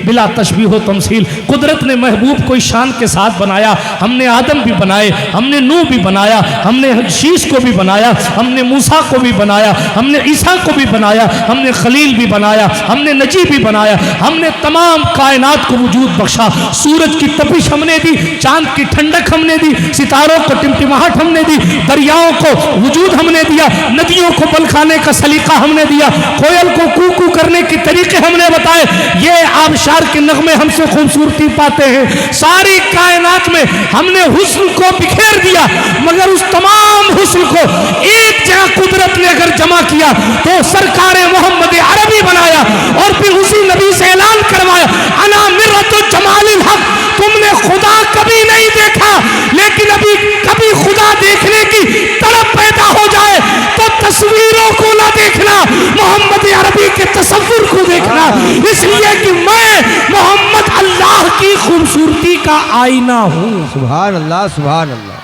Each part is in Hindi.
बिला तशबीह व तमसील। कुदरत ने महबूब को शान के साथ बनाया। हमने आदम भी बनाए, हमने नूह भी बनाया, हमने शीश को भी बनाया, हमने मूसा को भी बनाया, हमने ईसा को भी बनाया, हमने खलील भी बनाया, हमने नजी भी बनाया। हमने तमाम कायनात को वजूद बख्शा। सूरज की तपिश हमने दी, चांद की ठंडक हमने दी, सितारों को टिमटिमाहट हमने दी, दरियाओं को वजूद हमने दिया, नदियों को बल खाने का सलीका हमने दिया, कोयल को कू करने के तरीके हमने बताए। ये आबशार के नगमे हमसे खूबसूरती पाते हैं। सारी कायनात में हमने हुस्न को बिखेर दिया, मगर उस तमाम हुस्न को एक जगह कुदरत ने अगर जमा किया तो सरकार मोहम्मद अरबी बनाया और फिर उसी नबी से ऐलान करवाया, अना मिर्रतु जमालिल हक। तुमने खुदा कभी नहीं देखा, लेकिन अभी कभी खुदा देखने की तड़प पैदा हो जाए तो तस्वीरों को ना देखना, मोहम्मद अरबी के तसव्वुर को देखना, इसलिए कि मैं मोहम्मद अल्लाह की खूबसूरती का आईना हूँ। सुभान अल्लाह, सुभान अल्लाह।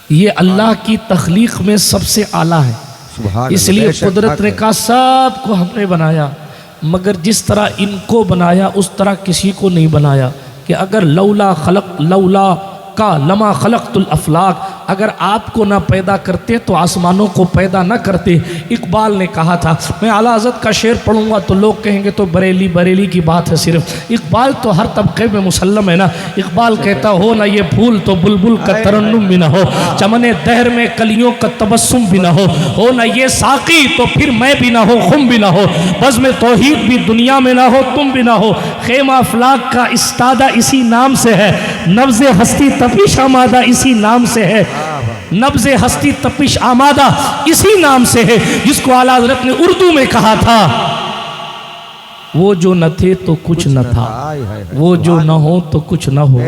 ये अल्लाह की तख्लीक में सबसे आला है। इसलिए कुदरत ने कहा सबको हमने बनाया, मगर जिस तरह इनको बनाया उस तरह किसी को नहीं बनाया। कि अगर लौला का लमा खलक़तुल अफलाक, अगर आपको ना पैदा करते तो आसमानों को पैदा ना करते। इकबाल ने कहा था, मैं आला हज़रत का शेर पढ़ूंगा तो लोग कहेंगे तो बरेली की बात है सिर्फ। इकबाल तो हर तबके में मुसल्लम है ना। इकबाल कहता हो ना ये फूल तो बुलबुल का तरन्नुम भी ना हो, चमने दहर में कलियों का तबस्सुम भी ना हो ना ये साकी तो फिर मैं भी ना हो, खुम भी ना हो, बज़्म तौहीद भी दुनिया में ना हो, तुम भी ना हो। खेमा अफलाक का इस्तादा इसी नाम से है, नब्ज़ हस्ती तपिश आमादा इसी नाम से है, नब्ज़ हस्ती तपिश आमादा इसी नाम से है, जिसको आला हज़रत ने उर्दू में कहा था, वो जो न थे तो कुछ न था, वो जो न हो तो कुछ न हो।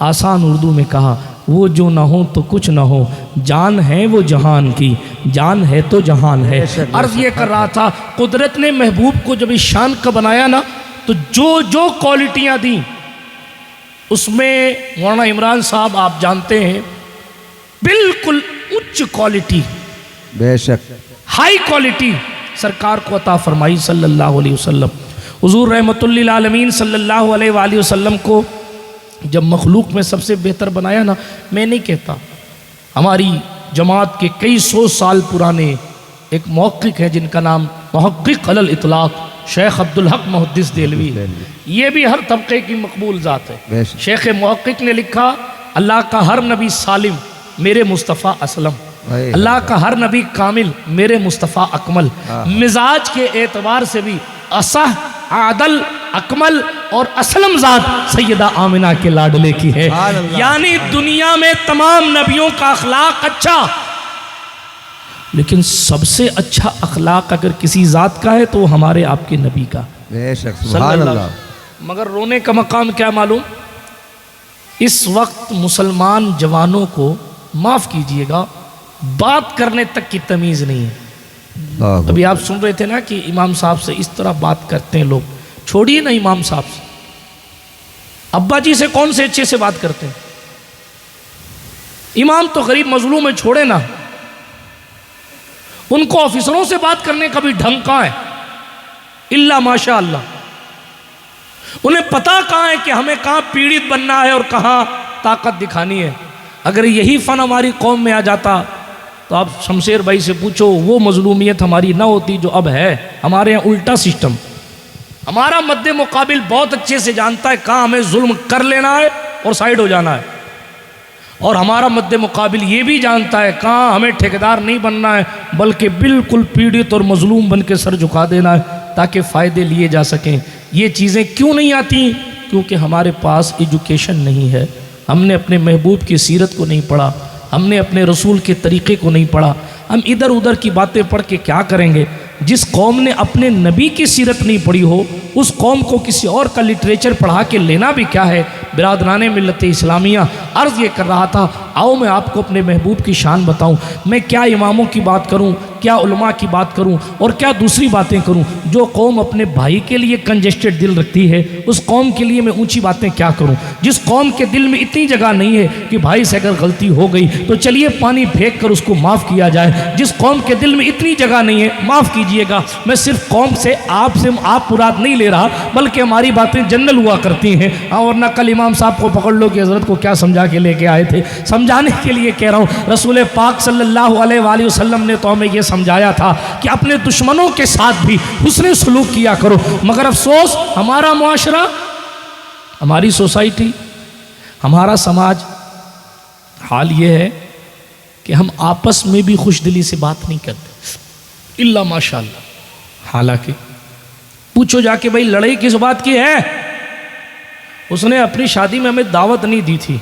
आसान उर्दू में कहा, वो जो न हो तो कुछ न हो, जान है वो जहान की, जान है तो जहान है। अर्ज़ ये कर रहा था, कुदरत ने महबूब को जब इस शान का बनाया ना, तो जो जो क्वालिटियाँ दी उसमें मौलाना इमरान साहब आप जानते हैं बिल्कुल उच्च क्वालिटी, बेशक हाई क्वालिटी सरकार को अता फरमाई सल्लल्लाहु अलैहि वसल्लम। हुजूर रहमतुल लिल आलमीन सल्लल्लाहु अलैहि वसल्लम को जब मखलूक में सबसे बेहतर बनाया ना, मैं नहीं कहता, हमारी जमात के कई सौ साल पुराने एक मुहक्किक हैं जिनका नाम मुहक्किक अलल इतलाक शेख अब्दुल हक मुहद्दिस देलवी, ये भी हर तबके की मकबूल ज़ात है। शेख मुहक्किक ने लिखा, अल्लाह का हर नबी सालिम मेरे मुस्तफ़ा असलम, अल्लाह का हर नबी कामिल मेरे मुस्तफ़ा अकमल, मिजाज के एतबार से भी असह आदल अकमल और असलम ज़ात सैयदा आमिना के लाडले की है। यानी दुनिया में तमाम नबियों का अखलाक अच्छा, लेकिन सबसे अच्छा अखलाक अगर किसी ज़ात का है तो हमारे आपके नबी का। सुभान अल्लाह। मगर रोने का मकाम क्या मालूम, इस वक्त मुसलमान जवानों को माफ़ कीजिएगा, बात करने तक की तमीज़ नहीं है। अभी आप सुन रहे थे ना कि इमाम साहब से इस तरह बात करते हैं लोग। छोड़िए ना इमाम साहब से, अब्बा जी से कौन से अच्छे से बात करते हैं। इमाम तो गरीब मजलूम है, छोड़े ना, उनको ऑफिसरों से बात करने का भी ढंग कहाँ है, इल्ला माशा अल्लाह। उन्हें पता कहाँ है कि हमें कहाँ पीड़ित बनना है और कहाँ ताकत दिखानी है। अगर यही फ़न हमारी कौम में आ जाता तो आप शमशेर भाई से पूछो, वो मजलूमियत हमारी ना होती जो अब है। हमारे यहाँ उल्टा सिस्टम, हमारा मद्दे मुकाबिल बहुत अच्छे से जानता है कहाँ हमें जुल्म कर लेना है और साइड हो जाना है, और हमारा मद्दे मुकाबिल ये भी जानता है कहाँ हमें ठेकेदार नहीं बनना है, बल्कि बिल्कुल पीड़ित और मजलूम बन के सर झुका देना है ताकि फ़ायदे लिए जा सकें। ये चीज़ें क्यों नहीं आती? क्योंकि हमारे पास एजुकेशन नहीं है, हमने अपने महबूब की सीरत को नहीं पढ़ा, हमने अपने रसूल के तरीक़े को नहीं पढ़ा। हम इधर उधर की बातें पढ़ के क्या करेंगे? जिस कौम ने अपने नबी की सीरत नहीं पढ़ी हो, उस कौम को किसी और का लिटरेचर पढ़ा के लेना भी क्या है। बिरादराने मिल्लत इस्लामिया, अर्ज़ ये कर रहा था, आओ मैं आपको अपने महबूब की शान बताऊं। मैं क्या इमामों की बात करूं, क्या उलमा की बात करूं और क्या दूसरी बातें करूं। जो कौम अपने भाई के लिए कंजेस्टेड दिल रखती है, उस कौम के लिए मैं ऊंची बातें क्या करूं। जिस कौम के दिल में इतनी जगह नहीं है कि भाई से अगर गलती हो गई तो चलिए पानी फेंक कर उसको माफ़ किया जाए, जिस कौम के दिल में इतनी जगह नहीं है, माफ़ कीजिएगा मैं सिर्फ कौम से आप मुराद नहीं ले रहा, बल्कि हमारी बातें जनरल हुआ करती हैं। हाँ, वरना कल इमाम साहब को पकड़ लो कि हज़रत को क्या समझा के लेके आए थे। समझाने के लिए कह रहा हूँ, रसूल पाक सल्लल्लाहु अलैहि वसल्लम ने तो हमें ये समझाया था कि अपने दुश्मनों के साथ भी हुस्न सलूक किया करो। मगर अफसोस, हमारा मुआशरा, हमारी सोसाइटी, हमारा समाज, हाल ये है कि हम आपस में भी खुशदिली से बात नहीं करते, इल्ला माशाअल्लाह। हालांकि पूछो जाके, भाई लड़ाई किस बात की है? उसने अपनी शादी में हमें दावत नहीं दी थी,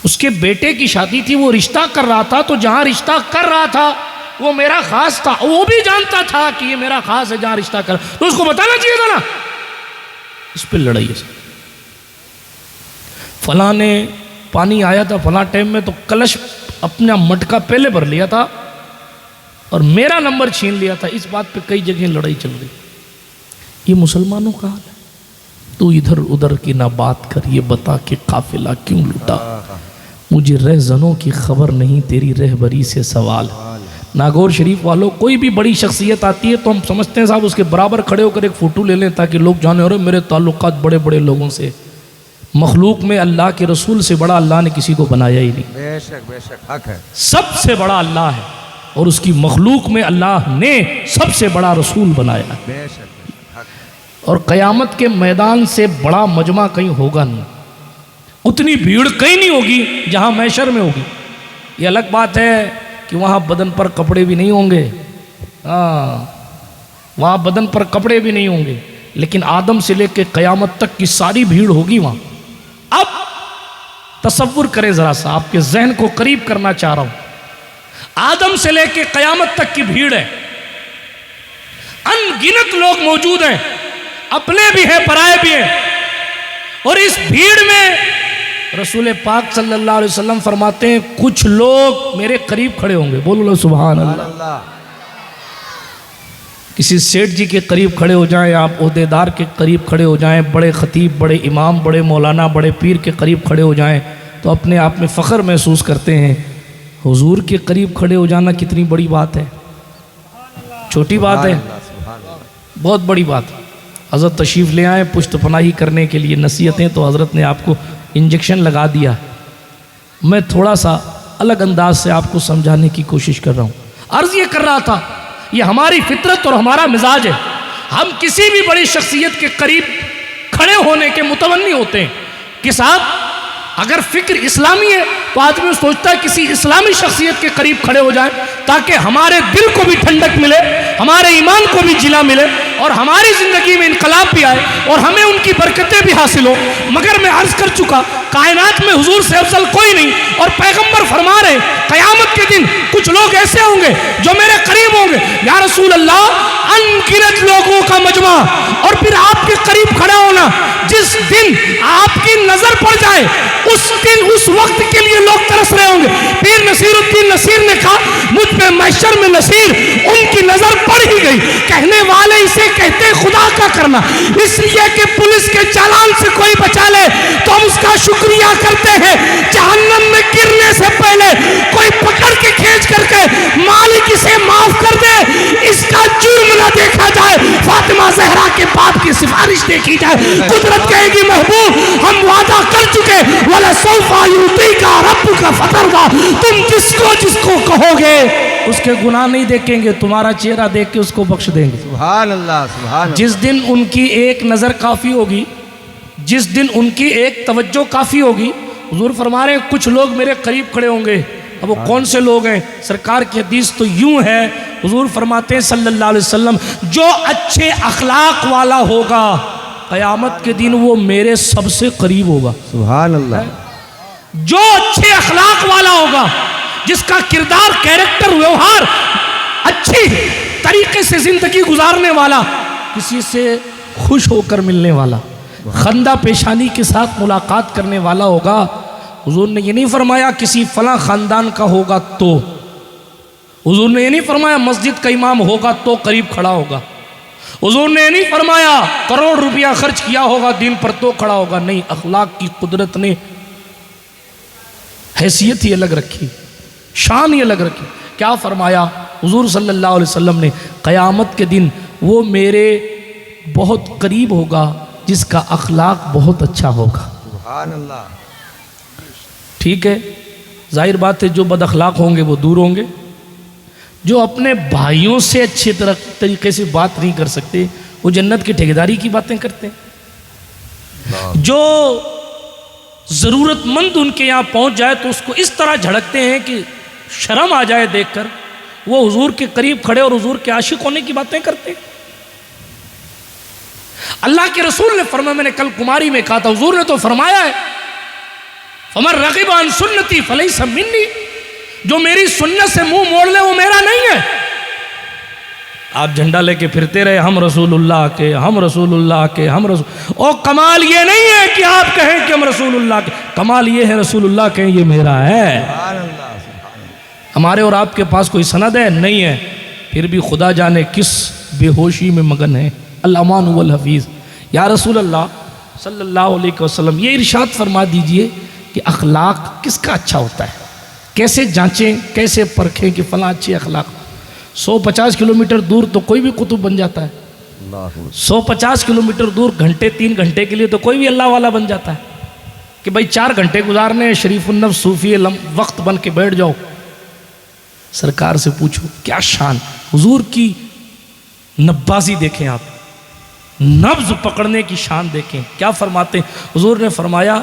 उसके बेटे की शादी थी, वो रिश्ता कर रहा था, तो जहां रिश्ता कर रहा था वो मेरा खास था, वो भी जानता था कि ये मेरा खास है जहां रिश्ता कर, तो उसको बताना चाहिए था ना। इस पर लड़ाई है। फलां ने पानी आया था फलां टाइम में, तो कलश अपना मटका पहले भर लिया था और मेरा नंबर छीन लिया था। इस बात पे कई जगह लड़ाई चल रही। ये मुसलमानों का हाल है। तू इधर उधर की ना बात कर, ये बता के काफिला क्यों लुटा, मुझे रहजनों की खबर नहीं, तेरी रहबरी से सवाल। नागौर शरीफ वालों, कोई भी बड़ी शख्सियत आती है तो हम समझते हैं साहब उसके बराबर खड़े होकर एक फ़ोटो ले लें ताकि लोग जाने, और मेरे ताल्लुकात बड़े बड़े लोगों से। मखलूक में अल्लाह के रसूल से बड़ा अल्लाह ने किसी को बनाया ही नहीं। बेशक बेशक हक है। सबसे बड़ा अल्लाह है और उसकी मखलूक में अल्लाह ने सबसे बड़ा रसूल बनाया है। बेशक हक। और क़यामत के मैदान से बड़ा मजमा कहीं होगा नहीं, उतनी भीड़ कहीं नहीं होगी जहाँ मैशर में होगी। ये अलग बात है कि वहाँ बदन पर कपड़े भी नहीं होंगे, हाँ वहाँ बदन पर कपड़े भी नहीं होंगे, लेकिन आदम से लेकर क़यामत तक की सारी भीड़ होगी वहाँ। अब तसव्वुर करें ज़रा सा, आपके जहन को करीब करना चाह रहा हूँ। आदम से लेकर क़यामत तक की भीड़ है, अनगिनत लोग मौजूद हैं, अपने भी हैं पराए भी हैं, और इस भीड़ में रसूल पाक सल्लल्लाहु अलैहि वसल्लम फरमाते हैं कुछ लोग मेरे करीब खड़े होंगे। बोलो सुभान अल्लाह। किसी सेठ जी के करीब खड़े हो जाएं, आप ओहदेदार के करीब खड़े हो जाएं, बड़े खतीब, बड़े इमाम, बड़े मौलाना, बड़े पीर के करीब खड़े हो जाएं तो अपने आप में फ़ख्र महसूस करते हैं। हुजूर के करीब खड़े हो जाना कितनी बड़ी बात है, छोटी बात है, बहुत बड़ी बात है। हज़रत तशरीफ़ ले आए पुश्त पनाही करने के लिए, नसीहतें तो हज़रत ने आपको इंजेक्शन लगा दिया। मैं थोड़ा सा अलग अंदाज से आपको समझाने की कोशिश कर रहा हूँ। अर्ज़ ये कर रहा था, ये हमारी फितरत और हमारा मिजाज है। हम किसी भी बड़ी शख्सियत के करीब खड़े होने के मुतवन्नी होते हैं कि साहब अगर फ़िक्र इस्लामी है तो आदमी सोचता है किसी इस्लामी शख्सियत के करीब खड़े हो जाए ताकि हमारे दिल को भी ठंडक मिले, हमारे ईमान को भी जिला मिले और हमारी ज़िंदगी में इनकलाब भी आए और हमें उनकी बरकतें भी हासिल हो। मगर मैं अर्ज़ कर चुका, कायनात में हुजूर से अफजल कोई नहीं, और पैगंबर फरमा रहे क़यामत के दिन कुछ लोग ऐसे होंगे जो मेरे करीब होंगे। या रसूल अल्लाह, अनगिनत लोगों का मजमा और फिर आपके करीब खड़ा होना, जिस दिन आपकी नजर पड़ जाए उस दिन उस वक्त के लिए लोग तरस रहे होंगे। पीर नसीरुद्दीन नसीर ने कहा मुझ पे महशर में नसीर, उनकी नजर पड़ ही गई। कहने वाले इसे कहते खुदा का करना, इसलिए कि पुलिस के चालान से कोई बचा ले तो हम उसका शुक्रिया करते हैं। जहन्नम में गिरने से पहले कोई पकड़ के खींच करके मालिक इसे माफ कर दे, इसका जुर्म न देखा जाए, फातिमा जहरा के बाप की सिफारिश देखी जाए। कुदरत कहेगी महबूब हम वादा कर चुके, वाला सौफा युतीका रब्बुका फतरदा, तुम जिसको जिसको कहोगे उसके गुनाह नहीं देखेंगे, तुम्हारा चेहरा देख के उसको बख्श देंगे। सुभान अल्लाह, सुभान अल्लाह। जिस दिन उनकी एक नज़र काफ़ी होगी, जिस दिन उनकी एक तवज्जो काफ़ी होगी, हुजूर फरमा रहे हैं कुछ लोग मेरे करीब खड़े होंगे। अब वो कौन से लोग हैं? सरकार की हदीस तो यूं है, हुजूर फरमाते हैं सल्लल्लाहु अलैहि वसल्लम, जो अच्छे अखलाक वाला होगा क़यामत के दिन वो मेरे सबसे करीब होगा। सुभान अल्लाह। जो अच्छे अखलाक वाला होगा, जिसका किरदार, कैरेक्टर, व्यवहार अच्छी तरीके से जिंदगी गुजारने वाला, किसी से खुश होकर मिलने वाला, खंदा पेशानी के साथ मुलाकात करने वाला होगा, हुजूर ने ये नहीं फरमाया किसी फला ख़ानदान का होगा तो, हुजूर ने ये नहीं फरमाया मस्जिद का इमाम होगा तो करीब खड़ा होगा, हुजूर ने ये नहीं फरमाया करोड़ रुपया खर्च किया होगा दीन पर तो खड़ा होगा। नहीं, अखलाक की कुदरत ने हैसियत ही अलग रखी, शान ही अलग रखी। क्या फरमाया हुजूर सल्लल्लाहु अलैहि वसल्लम ने, क़यामत के दिन वो मेरे बहुत करीब होगा जिसका अखलाक बहुत अच्छा होगा। सुभान अल्लाह। ठीक है, जाहिर बात है जो बद अखलाक होंगे वो दूर होंगे, जो अपने भाइयों से अच्छे तरीके से बात नहीं कर सकते वो जन्नत की ठेकेदारी की बातें करते हैं। जो ज़रूरतमंद उनके यहाँ पहुँच जाए तो उसको इस तरह झड़कते हैं कि शर्म आ जाए देखकर, वो हुजूर के करीब खड़े और हुजूर के आशिक होने की बातें करते हैं। अल्लाह के रसूल ने फरमाया, मैंने कल कुमारी में कहा था, हुजूर ने तो फरमाया है फमन रग़िबा अन सुन्नती फलैसा मिन्नी, जो मेरी सुन्नत से मुंह मोड़ ले वो मेरा नहीं है। आप झंडा लेके फिरते रहे हम रसूलुल्लाह के, हम रसूलुल्लाह के, हम रसूल। और कमाल ये नहीं है कि आप कहें कि हम रसूलुल्लाह के, कमाल ये है रसूलुल्लाह कहें ये मेरा है। हमारे और आपके पास कोई सनद है? नहीं है, फिर भी खुदा जाने किस बेहोशी में मगन है। अल-अमान वल हफीज़। या रसूल अल्लाह सल्लल्लाहु अलैहि वसल्लम, ये इरशाद फरमा दीजिए कि अखलाक किसका अच्छा होता है, कैसे जांचें, कैसे परखें कि फला अच्छी अखलाक। 150 किलोमीटर दूर तो कोई भी कुतुब बन जाता है, 150 किलोमीटर दूर घंटे 3 घंटे के लिए तो कोई भी अल्लाह वाला बन जाता है कि भाई 4 घंटे गुजारने शरीफुन्नफ्स सूफी वक्त बन के बैठ जाओ। सरकार से पूछो क्या शान, हुजूर की नब्बाजी देखें आप, नब्ज पकड़ने की शान देखें। क्या फरमाते हैं हुजूर ने फरमाया,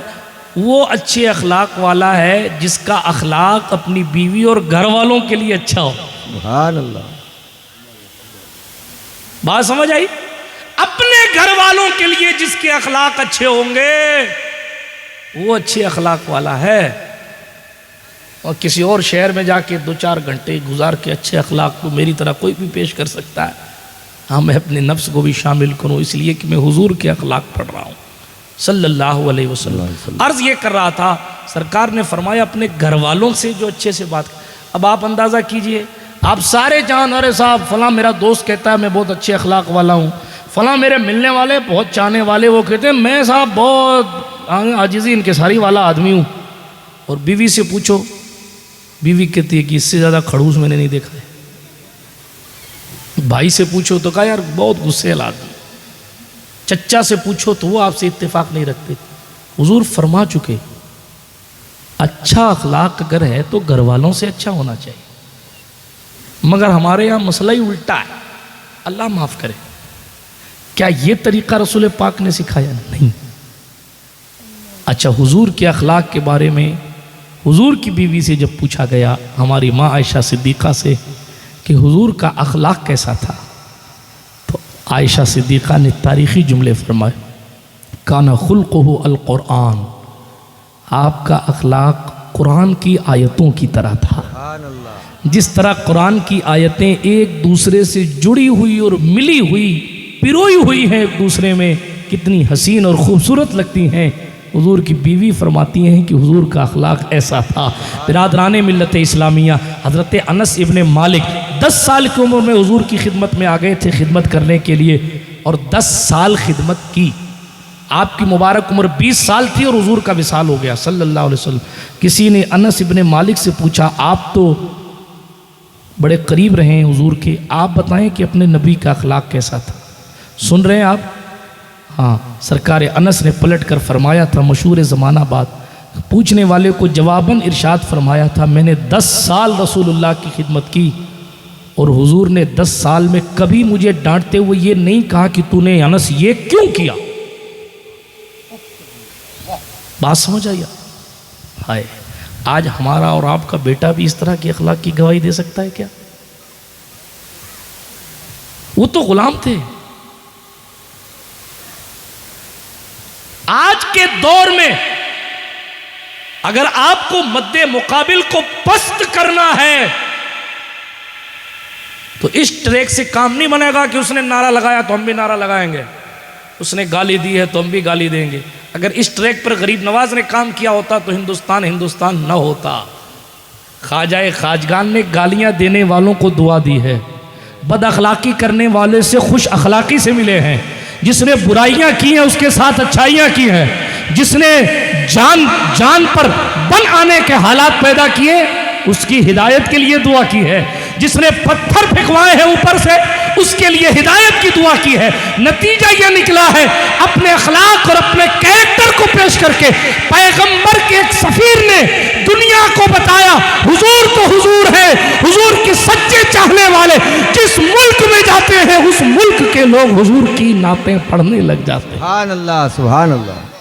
वो अच्छे अखलाक वाला है जिसका अखलाक अपनी बीवी और घर वालों के लिए अच्छा हो। सुभान अल्लाह। बात समझ आई? अपने घर वालों के लिए जिसके अखलाक अच्छे होंगे वो अच्छे अखलाक वाला है। और किसी और शहर में जाके 2-4 घंटे गुजार के अच्छे अखलाक को मेरी तरह कोई भी पेश कर सकता है। हाँ, मैं अपने नफ्स को भी शामिल करूँ इसलिए कि मैं हुजूर के अखलाक पढ़ रहा हूँ सल्लल्लाहु अलैहि वसल्लम। अर्ज़ ये कर रहा था, सरकार ने फरमाया अपने घर वालों से जो अच्छे से बात। अब आप अंदाज़ा कीजिए, आप सारे जान, अरे साहब फलां मेरा दोस्त कहता है मैं बहुत अच्छे अखलाक वाला हूँ, फलां मेरे मिलने वाले बहुत चाहने वाले वो कहते हैं मैं साहब बहुत आजिज़ी इनकिसारी वाला आदमी हूँ। और बीवी से पूछो, बीवी कहती है कि इससे ज़्यादा खड़ूस मैंने नहीं देखा है। भाई से पूछो तो कहा यार बहुत गुस्सेल आदमी। चच्चा से पूछो तो वो आपसे इत्तेफाक नहीं रखते। हुजूर फरमा चुके अच्छा अखलाक अगर है तो घर वालों से अच्छा होना चाहिए। मगर हमारे यहाँ मसला ही उल्टा है, अल्लाह माफ़ करे। क्या ये तरीक़ा रसूल पाक ने सिखाया? नहीं। अच्छा, हुजूर के अखलाक के बारे में हुजूर की बीवी से जब पूछा गया, हमारी माँ आयशा सिद्दीक़ा से, कि हुजूर का अखलाक कैसा था, तो आयशा सिद्दीक़ा ने तारीख़ी जुमले फरमाए, काना खुल्क़ुहु अल-क़ुरआन, आपका अखलाक कुरान की आयतों की तरह था। जिस तरह कुरान की आयतें एक दूसरे से जुड़ी हुई और मिली हुई, पिरोई हुई हैं एक दूसरे में, कितनी हसीन और ख़ूबसूरत लगती हैं। हुजूर की बीवी फरमाती हैं कि हुजूर का अखलाक ऐसा था। बिरादरान मिल्लत इस्लामिया, हज़रत अनस इब्न मालिक 10 साल की उम्र में हुजूर की खिदमत में आ गए थे खिदमत करने के लिए, और 10 साल खिदमत की। आपकी मुबारक उम्र 20 साल थी और हुजूर का विसाल हो गया सल्लल्लाहु अलैहि वसल्लम। किसी ने अनस इब्न मालिक से पूछा, आप तो बड़े करीब रहे हैं हुजूर के, आप बताएं कि अपने नबी का अखलाक कैसा था। सुन रहे हैं आप? हाँ, सरकार अनस ने पलट कर फरमाया था, मशहूर ज़माना बात, पूछने वाले को जवाबन इरशाद फरमाया था, मैंने 10 साल रसूलुल्लाह की खिदमत की और हुजूर ने 10 साल में कभी मुझे डांटते हुए ये नहीं कहा कि तूने अनस ये क्यों किया। बात समझ आई? हाय, आज हमारा और आपका बेटा भी इस तरह की अखलाक की गवाही दे सकता है क्या? वो तो गुलाम थे। आज के दौर में अगर आपको मद्दे मुकाबिल को पस्त करना है तो इस ट्रैक से काम नहीं बनेगा कि उसने नारा लगाया तो हम भी नारा लगाएंगे, उसने गाली दी है तो हम भी गाली देंगे। अगर इस ट्रैक पर गरीब नवाज ने काम किया होता तो हिंदुस्तान हिंदुस्तान न होता। ख्वाजाए खाजगान ने गालियां देने वालों को दुआ दी है, बद अखलाकी करने वाले से खुश अखलाकी से मिले हैं। जिसने बुराइयां की हैं उसके साथ अच्छाइयां की हैं। जिसने जान पर बन आने के हालात पैदा किए उसकी हिदायत के लिए दुआ की है। जिसने पत्थर फेंकवाए हैं ऊपर से उसके लिए हिदायत की दुआ की है। नतीजा यह निकला है, अपने अखलाक और अपने कैरेक्टर को पेश करके पैगंबर के एक सफीर ने दुनिया को बताया हुजूर तो हुजूर है, हुजूर के सच्चे चाहने वाले जिस मुल्क में जाते हैं उस मुल्क के लोग हुजूर की नातें पढ़ने लग जाते हैं। सुभान अल्लाह, सुभान अल्लाह।